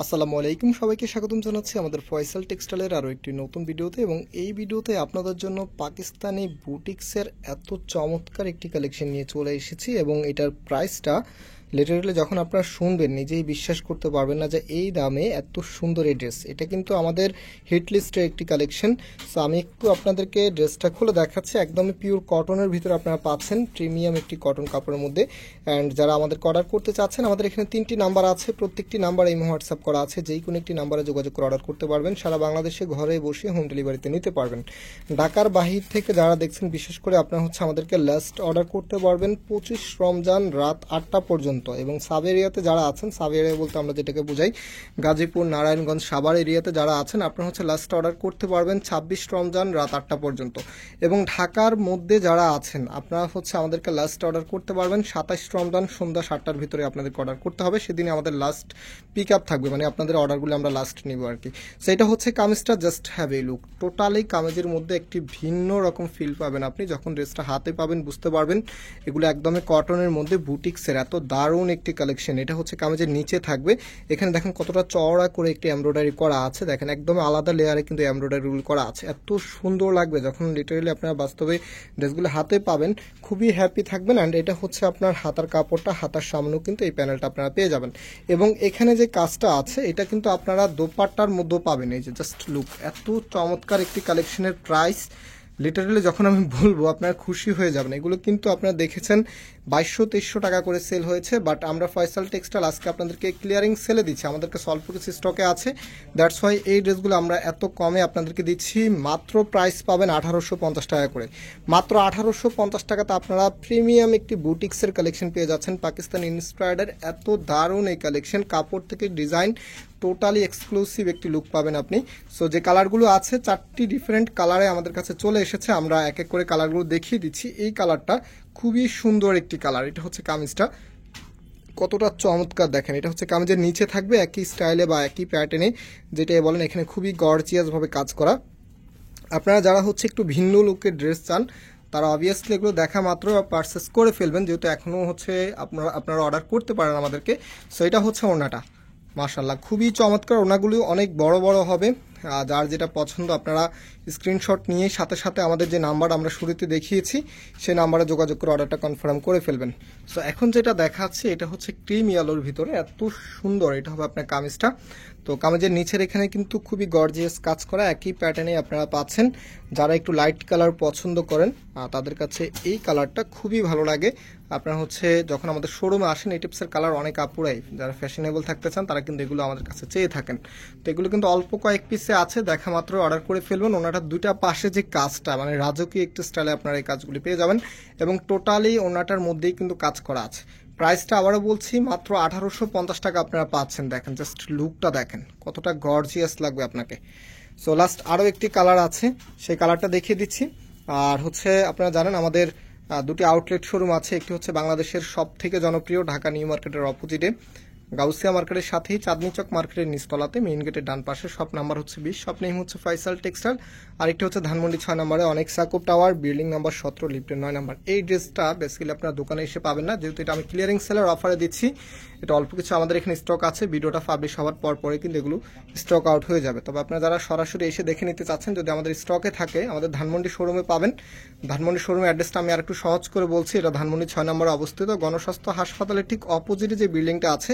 আসসালামু আলাইকুম, সবাইকে স্বাগতম জানাচ্ছি আমাদের ফয়সাল টেক্সটাইলের আরও একটি নতুন ভিডিওতে। এবং এই ভিডিওতে আপনাদের জন্য পাকিস্তানি বুটিক্সের এত চমৎকার একটি কালেকশন নিয়ে চলে এসেছি এবং এটার প্রাইসটা লিটারালি যখন আপনারা শুনবেন নিজেই বিশ্বাস করতে পারবেন না যে এই দামে এত সুন্দর এই ড্রেস। এটা কিন্তু আমাদের হিট লিস্টের একটি কালেকশন। সো আমি একটু আপনাদেরকে ড্রেসটা খুলে দেখাচ্ছি। একদমই পিওর কটনের ভিতরে আপনারা পাচ্ছেন, প্রিমিয়াম একটি কটন কাপড়ের মধ্যে। অ্যান্ড যারা আমাদেরকে অর্ডার করতে চাচ্ছেন, আমাদের এখানে 3টি নাম্বার আছে, প্রত্যেকটি নাম্বার এই হোয়াটসঅ্যাপ করা আছে, যেই কোনো একটি নাম্বারে যোগাযোগ করে অর্ডার করতে পারবেন। সারা বাংলাদেশে ঘরে বসে হোম ডেলিভারিতে নিতে পারবেন। ঢাকার বাহির থেকে যারা দেখছেন, বিশেষ করে আপনারা আমাদেরকে লাস্ট অর্ডার করতে পারবেন 25 রমজান রাত 8টা পর্যন্ত। এবং সাব এরিয়াতে যারা আছেন, সাব এরিয়া বলতে আমরা যেটাকে বুঝাই গাজীপুর, নারায়ণগঞ্জ, সাভার এরিয়াতে যারা আছেন, আপনারা লাস্ট অর্ডার করতে পারবেন 26 রমজান রাত 8টা পর্যন্ত। এবং ঢাকার মধ্যে যারা আছেন, আপনারা আমাদেরকে লাস্ট অর্ডার করতে পারবেন 27 রমজান সন্ধ্যা 7টার ভিতরে আপনাদেরকে অর্ডার করতে হবে। সেদিনে আমাদের লাস্ট পিক আপ থাকবে, মানে আপনাদের অর্ডারগুলো আমরা লাস্ট নিব আর কি। সেটা কামিজটা just have a look. Totally কামিজের মধ্যে একটি ভিন্ন রকম ফিল পাবেন আপনি যখন ড্রেসটা হাতে পাবেন, বুঝতে পারবেন এগুলো একদমই কটনের মধ্যে বুটিক্সের এত দারুণ একটি কালেকশন। এটা কামিজের নিচে থাকবে। এখানে দেখেন কতটা চওড়া করে একটি এমব্রয়ডারি করা আছে, দেখেন একদম আলাদা লেয়ারে কিন্তু এমব্রয়ডারি রুল করা আছে। এত সুন্দর লাগবে যখন লিটারালি আপনারা বাস্তবে ড্রেসগুলো হাতে পাবেন, খুবই হ্যাপি থাকবেন। অ্যান্ড এটা আপনার হাতার কাপড়টা, হাতার সামনেও কিন্তু এই প্যানেলটা আপনারা পেয়ে যাবেন। এবং এখানে যে কাজটা আছে, এটা কিন্তু আপনারা দোপাট্টার মধ্যেও পাবেন। এই যে জাস্ট লুক, এত চমৎকার একটি কালেকশনের প্রাইস লিটারালি যখন আমি বলবো আপনারা খুশি হয়ে যাবেন। এগুলো কিন্তু আপনারা দেখেছেন 2200-2300 টাকা করে সেল হয়েছে, বাট আমরা ফয়সাল টেক্সটাইল আজকে আপনাদেরকে ক্লিয়ারিং সেলে দিচ্ছি। আমাদেরকে স্বল্প কিছু স্টকে আছে, দ্যাটস ওয়াই এই ড্রেসগুলো আমরা এত কমে আপনাদেরকে দিচ্ছি। মাত্র প্রাইস পাবেন 1850 টাকা করে। মাত্র 1850 টাকাতে আপনারা প্রিমিয়াম একটি বুটিক্সের কালেকশন পেয়ে যাচ্ছেন, পাকিস্তান ইন্সপায়ার্ডের এত দারুণ এই কালেকশন। কাপড় থেকে ডিজাইন টোটালি এক্সক্লুসিভ একটি লুক পাবেন আপনি। সো যে কালারগুলো আছে, 4টি ডিফারেন্ট কালারে আমাদের কাছে চলে এসেছে। আমরা এক এক করে কালারগুলো দেখিয়ে দিচ্ছি। এই কালারটা খুবই সুন্দর একটি কালার। এটা কামিজটা কতটা চমৎকার দেখেন। এটা কামিজের নিচে থাকবে একই স্টাইলে বা একই প্যাটার্নে, যেটা বলেন এখানে খুবই গর্জিয়াস ভাবে কাজ করা। আপনারা যারা একটু ভিন্ন লুকের ড্রেস চান, তারা অবভিয়াসলি এগুলো দেখা মাত্র পারচেস করে ফেলবেন, যেহেতু এখনও আপনারা অর্ডার করতে পারেন আমাদেরকে। সো এটা ওড়নাটা মাশাআল্লাহ খুবই চমৎকার। ওড়নাগুলো অনেক বড় বড় হবে। যার যেটা পছন্দ আপনারা স্ক্রিনশট নিয়ে সাথে সাথে আমাদের যে নাম্বার আমরা শুরুতে দেখিয়েছি, সেই নাম্বারে যোগাযোগ করে অর্ডারটা কনফার্ম করে ফেলবেন। সো এখন যেটা দেখাচ্ছি, এটা ক্রিম ইয়েলোর ভিতরে এত সুন্দর। এটা হবে আপনার কামিজটা। তো কামিজের নিচের এখানে কিন্তু খুবই গর্জিয়াস কাজ করা, একই প্যাটার্নে আপনারা পাচ্ছেন। যারা একটু লাইট কালার পছন্দ করেন, তাদের কাছে এই কালারটা খুবই ভালো লাগে। আপনারা যখন আমাদের শোরুমে আসেন, এই টিপসের কালার অনেক আপুরাই যারা ফ্যাশনেবল থাকতে চান, তারা কিন্তু এগুলো আমাদের কাছে চেয়ে থাকেন। তো এগুলো কিন্তু অল্প কয়েক পিসে আছে, দেখা মাত্র অর্ডার করে ফেলবেন। ওনাটার দুইটা পাশে যে কাজটা, মানে রাজকীয় একটু স্টাইলে আপনারা এই কাজগুলি পেয়ে যাবেন। এবং টোটালি ওনাটার মধ্যেই কিন্তু কাজ করা আছে। প্রাইসটা আবারও বলছি, মাত্র 1850 টাকা আপনারা পাচ্ছেন। দেখেন জাস্ট লুকটা দেখেন কতটা গর্জিয়াস লাগবে আপনাকে। সো লাস্ট আরও একটি কালার আছে, সেই কালারটা দেখিয়ে দিচ্ছি। আর আপনারা জানেন আমাদের দুটি আউটলেট শোরুম আছে। একটি বাংলাদেশের সব থেকে জনপ্রিয় ঢাকা নিউ মার্কেটের অপোজিটে, গাউসিয়া মার্কেটের সাথেই চাঁদনি চক মার্কেটের নিচতলাতে, মেইন গেটের ডান পাশে। Shop number 20, shop name Faisal textile. আরেকটি ধানমন্ডি 6 নম্বরে অনেক সাকুব টাওয়ার, বিল্ডিং নাম্বার 17, লিফটের 9 নম্বর। এই ড্রেসটা বেসিক্যালি আপনার দোকানে এসে পাবেন না, যেহেতু এটা আমি ক্লিয়ারিং সেলের অফারে দিচ্ছি। এটা অল্প কিছু আমাদের এখানে স্টক আছে। ভিডিওটা পাবলিশ হওয়ার পরে কিন্তু এগুলো স্টক আউট হয়ে যাবে। তবে আপনারা যারা সরাসরি এসে দেখে নিতে চাচ্ছেন, যদি আমাদের স্টকে থাকে, আমাদের ধানমন্ডি শোরুমে পাবেন। ধানমন্ডি শোরুমের অ্যাড্রেসটা আমি আরেকটু সহজ করে বলছি। এটা ধানমন্ডি 6 নম্বরে অবস্থিত। গণস্বাস্থ্য হাসপাতালের ঠিক অপোজিটে যে বিল্ডিংটা আছে,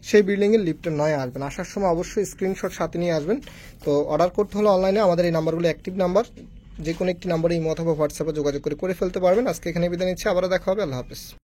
সেই বিল্ডিংয়ের লিফটের 9 আসবেন। আসার সময় অবশ্যই স্ক্রিনশট সাথে নিয়ে আসবেন। তো অর্ডার করতে হলে অনলাইনে আমাদের এই নাম্বারগুলো অ্যাক্টিভ নাম্বার, যে কোনো একটি নাম্বারে ইমো অথবা হোয়াটসঅ্যাপে যোগাযোগ করে ফেলতে পারবেন। আজকে এখানে বিদায় নিচ্ছি, আবারও দেখা হবে। আল্লাহ হাফেজ।